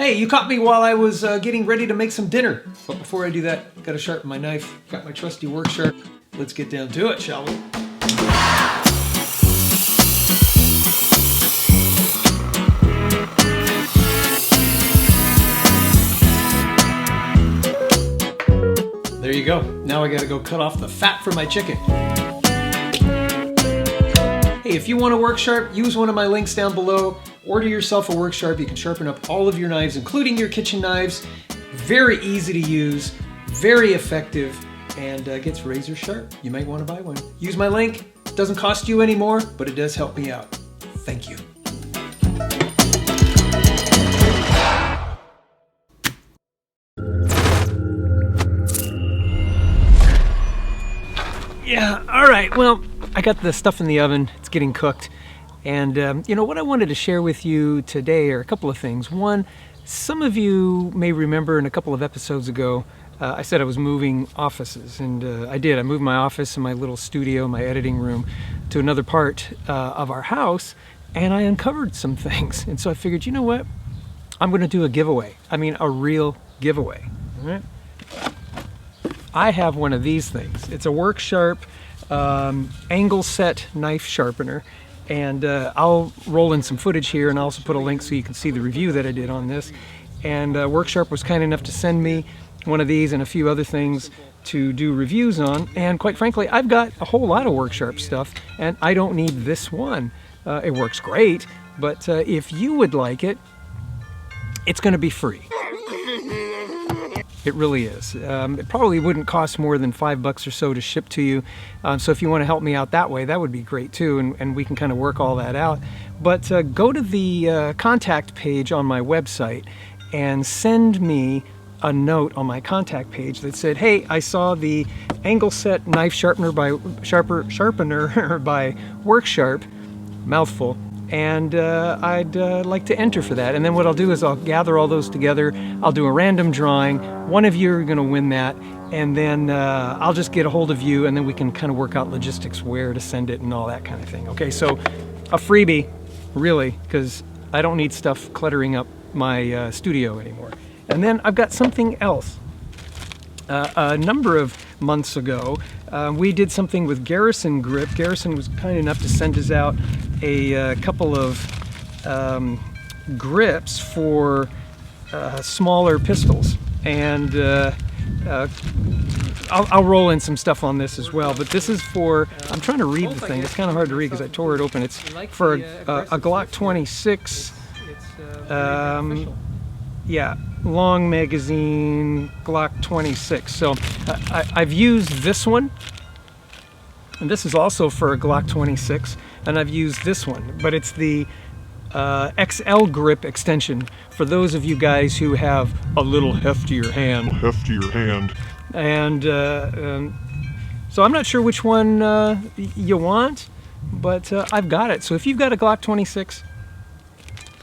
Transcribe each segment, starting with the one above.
Hey, you caught me while I was getting ready to make some dinner. But before I do that, gotta sharpen my knife. Got my trusty work sharp. Let's get down to it, shall we? There you go. Now I gotta go cut off the fat for my chicken. Hey, if you want a work sharp, use one of my links down below. Order yourself a work sharp. You can sharpen up all of your knives, including your kitchen knives. Very easy to use, very effective, and gets razor sharp. You might want to buy one. Use my link. It doesn't cost you any more, but it does help me out. Thank you. Yeah, all right, well, I got the stuff in the oven. It's getting cooked. And, you know, what I wanted to share with you today are a couple of things. One, some of you may remember in a couple of episodes ago, I said I was moving offices, and I did. I moved my office and my little studio, my editing room, to another part of our house, and I uncovered some things. And so I figured, you know what? I'm going to do a giveaway. I mean, a real giveaway. All right? I have one of these things. It's a work sharp angle set knife sharpener, and I'll roll in some footage here, and I'll also put a link so you can see the review that I did on this. And Worksharp was kind enough to send me one of these and a few other things to do reviews on, and quite frankly, I've got a whole lot of Worksharp stuff, and I don't need this one. It works great, but if you would like it, it's going to be free. It really is. It probably wouldn't cost more than $5 or so to ship to you. So if you want to help me out that way, that would be great too, and we can kind of work all that out. But go to the contact page on my website and send me a note on my contact page that said, hey, I saw the angle set knife sharpener by Worksharp, mouthful, and I'd like to enter for that. And then what I'll do is I'll gather all those together. I'll do a random drawing. One of you are going to win that, and then I'll just get a hold of you, and then we can kind of work out logistics, where to send it and all that kind of thing. Okay, so a freebie, really, because I don't need stuff cluttering up my studio anymore. And then I've got something else. A number of months ago, we did something with Garrison Grip. Garrison was kind enough to send us out a couple of grips for smaller pistols, and I'll roll in some stuff on this as well, but this is for, I'm trying to read the thing, it's kind of hard to read because I tore it open. It's for a Glock 26, yeah, long magazine Glock 26. So I've used this one, and this is also for a Glock 26, and I've used this one, but it's the XL grip extension for those of you guys who have a little heftier hand. And so I'm not sure which one you want, but I've got it. So if you've got a Glock 26,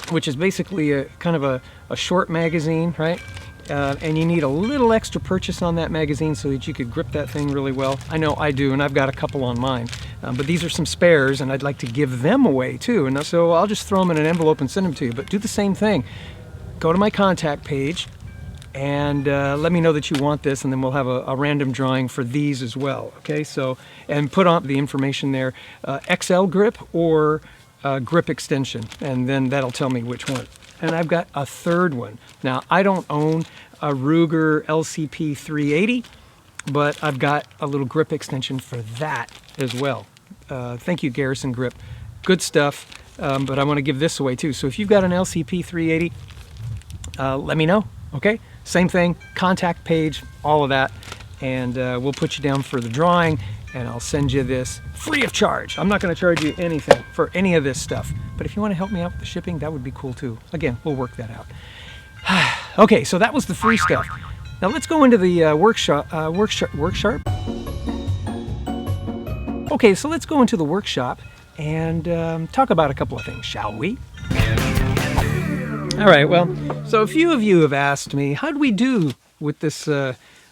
which is basically a kind of a short magazine, right? And you need a little extra purchase on that magazine so that you could grip that thing really well. I know I do, and I've got a couple on mine. But these are some spares, and I'd like to give them away too. And so I'll just throw them in an envelope and send them to you. But do the same thing. Go to my contact page and let me know that you want this, and then we'll have a random drawing for these as well. Okay, so, and put on the information there, XL grip or grip extension, and then that'll tell me which one. And I've got a third one. Now, I don't own a Ruger LCP 380, but I've got a little grip extension for that as well. Thank you, Garrison Grip. Good stuff, but I want to give this away too. So if you've got an LCP 380, let me know, okay? Same thing, contact page, all of that, and we'll put you down for the drawing, and I'll send you this free of charge. I'm not going to charge you anything for any of this stuff, but if you want to help me out with the shipping, that would be cool too. Again, we'll work that out. Okay, so that was the free stuff. Now let's go into the workshop. Okay, so let's go into the workshop and talk about a couple of things, shall we? All right, well, so a few of you have asked me, how'd we do with this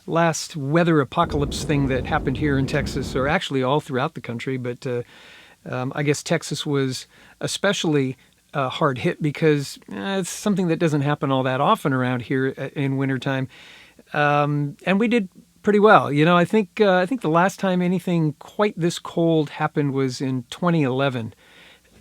last weather apocalypse thing that happened here in Texas, or actually all throughout the country, but I guess Texas was especially hard hit because it's something that doesn't happen all that often around here in wintertime. And we did pretty well. I think the last time anything quite this cold happened was in 2011.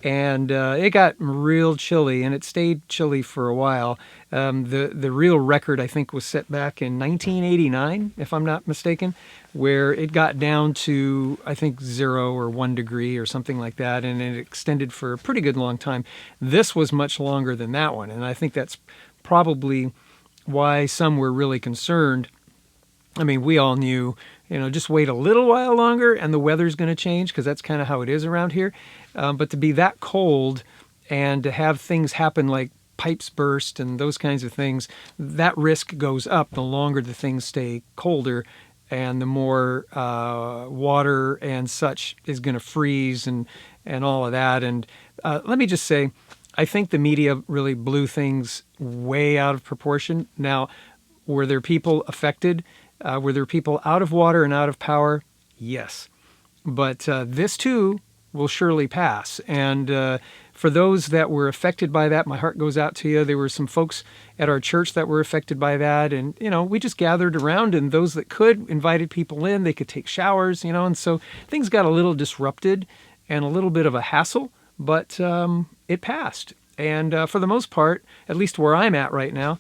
And it got real chilly, and it stayed chilly for a while. The real record, I think, was set back in 1989, if I'm not mistaken, where it got down to, I think, 0 or 1 degree or something like that, and it extended for a pretty good long time. This was much longer than that one, and I think that's probably why some were really concerned. I mean, we all knew, just wait a little while longer and the weather's going to change, because that's kind of how it is around here. But to be that cold and to have things happen like pipes burst and those kinds of things, that risk goes up the longer the things stay colder, and the more water and such is going to freeze and all of that. And let me just say, I think the media really blew things way out of proportion. Now, were there people affected? Were there people out of water and out of power? Yes. But this too will surely pass. And for those that were affected by that, my heart goes out to you. There were some folks at our church that were affected by that. And, we just gathered around, and those that could invited people in. They could take showers, and so things got a little disrupted and a little bit of a hassle, but it passed. And for the most part, at least where I'm at right now,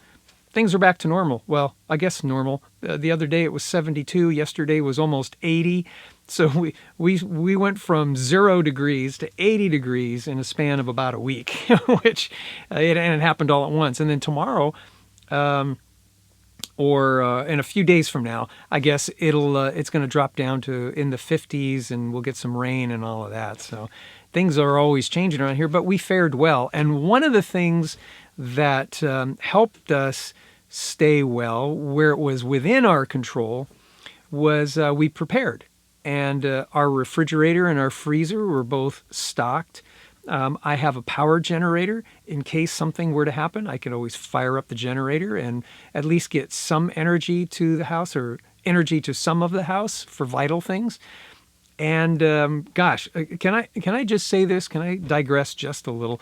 things are back to normal. Well, I guess normal. The other day it was 72. Yesterday was almost 80. So we went from 0 degrees to 80 degrees in a span of about a week, which it happened all at once. And then tomorrow, or in a few days from now, I guess it's going to drop down to in the 50s, and we'll get some rain and all of that. So things are always changing around here, but we fared well. And one of the things that helped us stay well, where it was within our control, was we prepared. And our refrigerator and our freezer were both stocked. I have a power generator in case something were to happen. I could always fire up the generator and at least get some energy to the house, or energy to some of the house for vital things. And gosh, can I just say this? Can I digress just a little?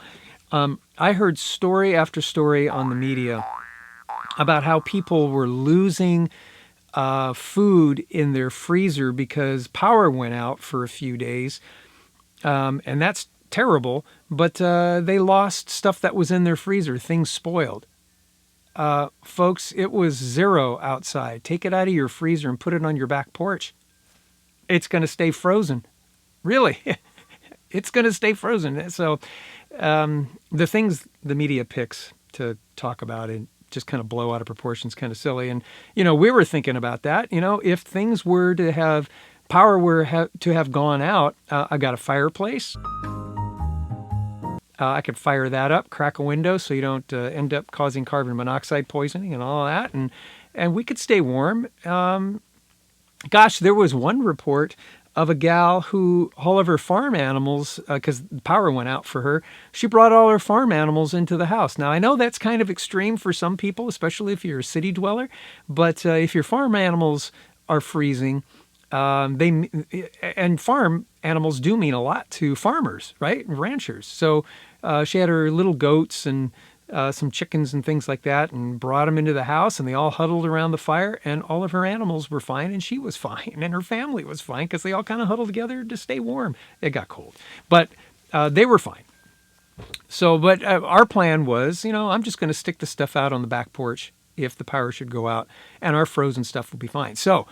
I heard story after story on the media about how people were losing food in their freezer because power went out for a few days. And that's terrible, but they lost stuff that was in their freezer. Things spoiled. Folks, it was 0 outside. Take it out of your freezer and put it on your back porch. It's going to stay frozen. Really. It's going to stay frozen. So the things the media picks to talk about and just kind of blow out of proportion is kind of silly. And, we were thinking about that. If things were to have, power were to have gone out, I got a fireplace. I could fire that up, crack a window so you don't end up causing carbon monoxide poisoning and all that. And we could stay warm. Gosh, there was one report of a gal who, all of her farm animals, because the power went out for her, she brought all her farm animals into the house. Now, I know that's kind of extreme for some people, especially if you're a city dweller, but if your farm animals are freezing, and farm animals do mean a lot to farmers, right? And ranchers. So she had her little goats and some chickens and things like that, and brought them into the house, and they all huddled around the fire, and all of her animals were fine, and she was fine, and her family was fine, because they all kind of huddled together to stay warm. It got cold, but they were fine. So, but our plan was, I'm just going to stick the stuff out on the back porch if the power should go out, and our frozen stuff will be fine. So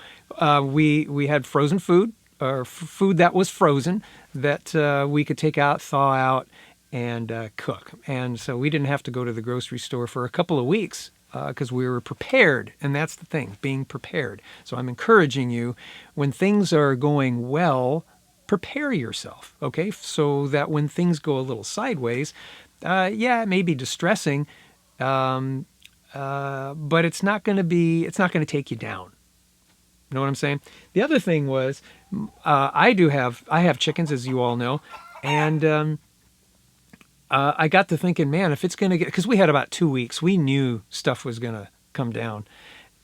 we had frozen food, or food that was frozen, that we could take out, thaw out, and cook. And so we didn't have to go to the grocery store for a couple of weeks because we were prepared. And that's the thing, being prepared. So I'm encouraging you, when things are going well, prepare yourself, okay? So that when things go a little sideways, it may be distressing, but it's not going to take you down. You know what I'm saying? The other thing was, I have chickens, as you all know, and I got to thinking, man, if it's going to get, because we had about 2 weeks, we knew stuff was going to come down.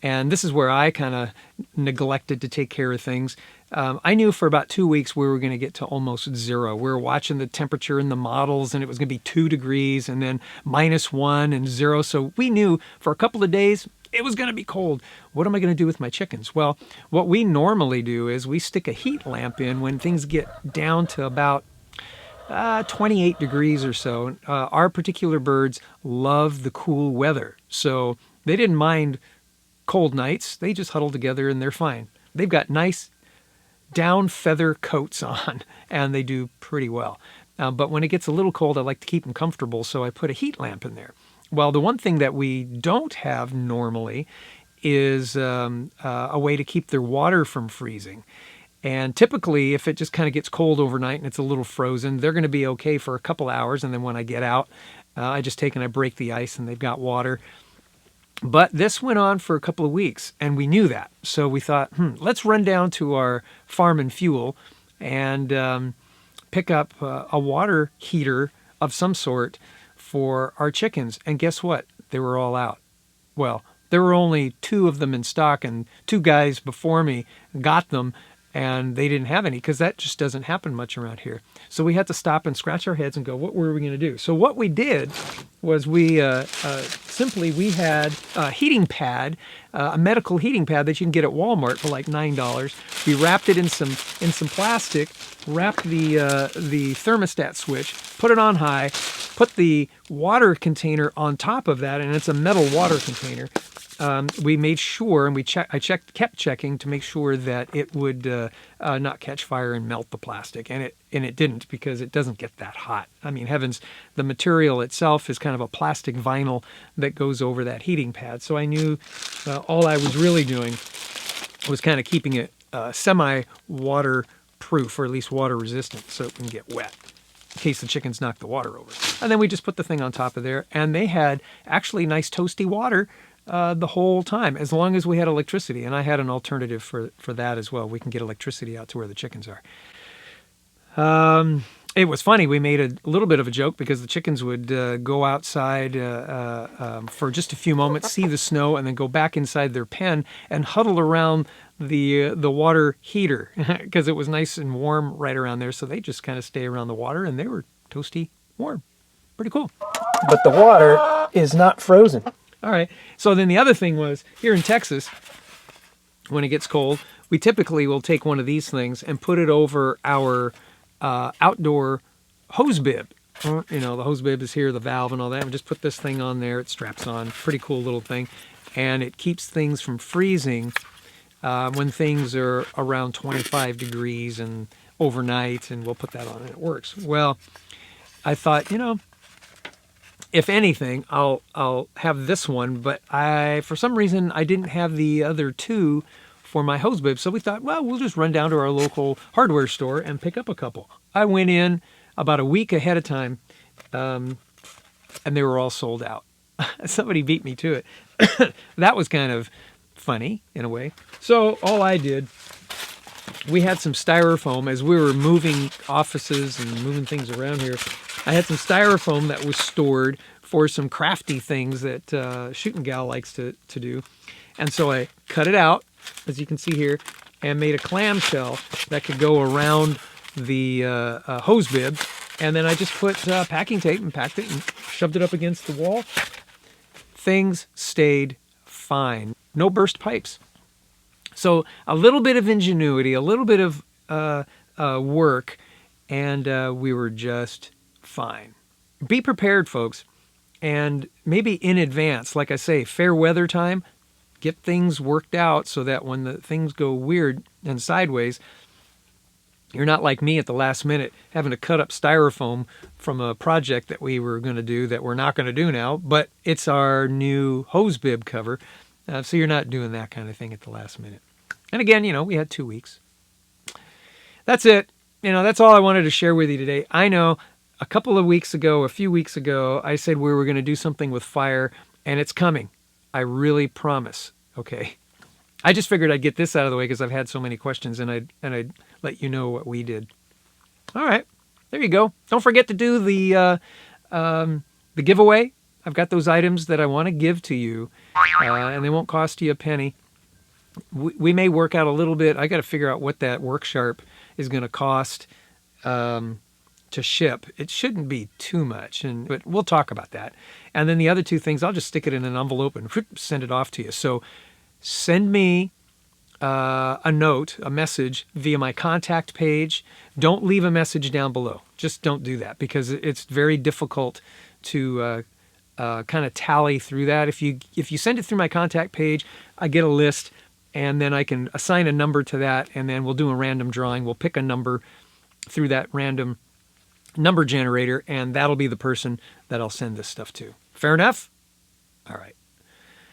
And this is where I kind of neglected to take care of things. I knew for about 2 weeks we were going to get to almost zero. We were watching the temperature in the models, and it was going to be 2 degrees and then -1 and 0. So we knew for a couple of days it was going to be cold. What am I going to do with my chickens? Well, what we normally do is we stick a heat lamp in when things get down to about 28 degrees or so. Our particular birds love the cool weather, so they didn't mind cold nights. They just huddle together and they're fine. They've got nice down feather coats on, and they do pretty well. But when it gets a little cold, I like to keep them comfortable, so I put a heat lamp in there. Well, the one thing that we don't have normally is a way to keep their water from freezing. And typically, if it just kind of gets cold overnight and it's a little frozen, they're going to be okay for a couple hours. And then when I get out, I just take and I break the ice and they've got water. But this went on for a couple of weeks, and we knew that. So we thought, let's run down to our farm and fuel and pick up a water heater of some sort for our chickens. And guess what? They were all out. Well, there were only 2 of them in stock, and 2 guys before me got them, and they didn't have any because that just doesn't happen much around here. So we had to stop and scratch our heads and go, what were we going to do? So what we did was we had a heating pad, a medical heating pad that you can get at Walmart for like $9. We wrapped it in some plastic, wrapped the thermostat switch, put it on high, put the water container on top of that, and it's a metal water container. We made sure, and kept checking to make sure that it would not catch fire and melt the plastic, and it didn't, because it doesn't get that hot. I mean, heavens, the material itself is kind of a plastic vinyl that goes over that heating pad. So I knew all I was really doing was kind of keeping it semi-water proof, or at least water resistant, so it wouldn't get wet in case the chickens knock the water over. And then we just put the thing on top of there, and they had actually nice toasty water the whole time, as long as we had electricity. And I had an alternative for that as well. We can get electricity out to where the chickens are. It was funny. We made a little bit of a joke because the chickens would go outside for just a few moments, see the snow, and then go back inside their pen and huddle around the water heater because it was nice and warm right around there. So they just kind of stay around the water, and they were toasty warm. Pretty cool. But the water is not frozen. All right. So then the other thing was, here in Texas, when it gets cold, we typically will take one of these things and put it over our outdoor hose bib. You know, the hose bib is here, the valve and all that. And just put this thing on there. It straps on. Pretty cool little thing. And it keeps things from freezing when things are around 25 degrees and overnight. And we'll put that on and it works. Well, I thought, if anything, I'll have this one, but for some reason I didn't have the other 2 for my hose bib. So we thought, well, we'll just run down to our local hardware store and pick up a couple. I went in about a week ahead of time, and they were all sold out. Somebody beat me to it. That was kind of funny in a way. So all I did, we had some styrofoam as we were moving offices and moving things around here. I had some styrofoam that was stored for some crafty things that Shootin' Gal likes to do. And so I cut it out, as you can see here, and made a clamshell that could go around the hose bib. And then I just put packing tape and packed it and shoved it up against the wall. Things stayed fine. No burst pipes. So a little bit of ingenuity, a little bit of work, and we were just fine. Be prepared, folks, and maybe in advance, like I say, fair weather time, get things worked out so that when the things go weird and sideways, you're not like me at the last minute having to cut up styrofoam from a project that we were going to do that we're not going to do now, but it's our new hose bib cover, so you're not doing that kind of thing at the last minute. And again, we had 2 weeks. That's it. That's all I wanted to share with you today. I know a few weeks ago, I said we were going to do something with fire, and it's coming. I really promise. Okay. I just figured I'd get this out of the way because I've had so many questions, and I'd let you know what we did. All right. There you go. Don't forget to do the giveaway. I've got those items that I want to give to you, and they won't cost you a penny. We may work out a little bit. I got to figure out what that work sharp is going to cost to ship. It shouldn't be too much, but we'll talk about that. And then the other two things, I'll just stick it in an envelope and send it off to you. So send me a note, a message via my contact page. Don't leave a message down below. Just don't do that, because it's very difficult to kind of tally through that. If you send it through my contact page, I get a list, and then I can assign a number to that, and then we'll do a random drawing. We'll pick a number through that random number generator, and that'll be the person that I'll send this stuff to. Fair enough? All right.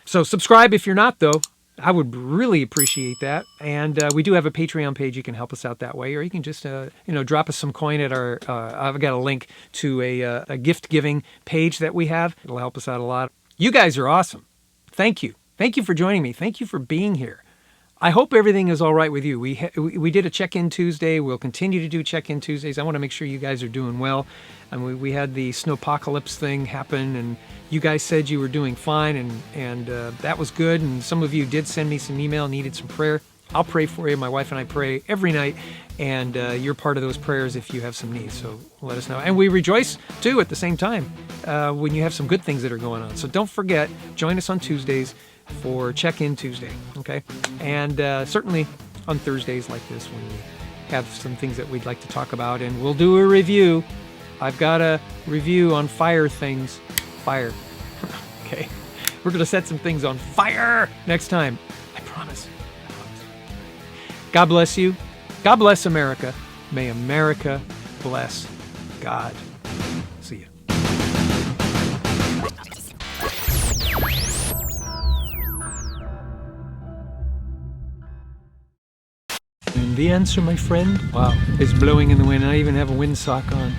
So subscribe if you're not, though. I would really appreciate that. And we do have a Patreon page. You can help us out that way, or you can just drop us some coin at our I've got a link to a gift giving page that we have. It'll help us out a lot. You guys are awesome. Thank you for joining me. Thank you for being here. I hope everything is all right with you. We did a check-in Tuesday. We'll continue to do check-in Tuesdays. I want to make sure you guys are doing well. And we had the Snowpocalypse thing happen, and you guys said you were doing fine, and that was good. And some of you did send me some email, needed some prayer. I'll pray for you. My wife and I pray every night, and you're part of those prayers if you have some needs. So let us know. And we rejoice, too, at the same time when you have some good things that are going on. So don't forget, join us on Tuesdays for Check-In Tuesday, okay? And certainly on Thursdays like this when we have some things that we'd like to talk about, and we'll do a review. I've got a review on fire things. Fire. Okay. We're going to set some things on fire next time. I promise. God bless you. God bless America. May America bless God. See you. And the answer, my friend, wow, is blowing in the wind. I even have a windsock on.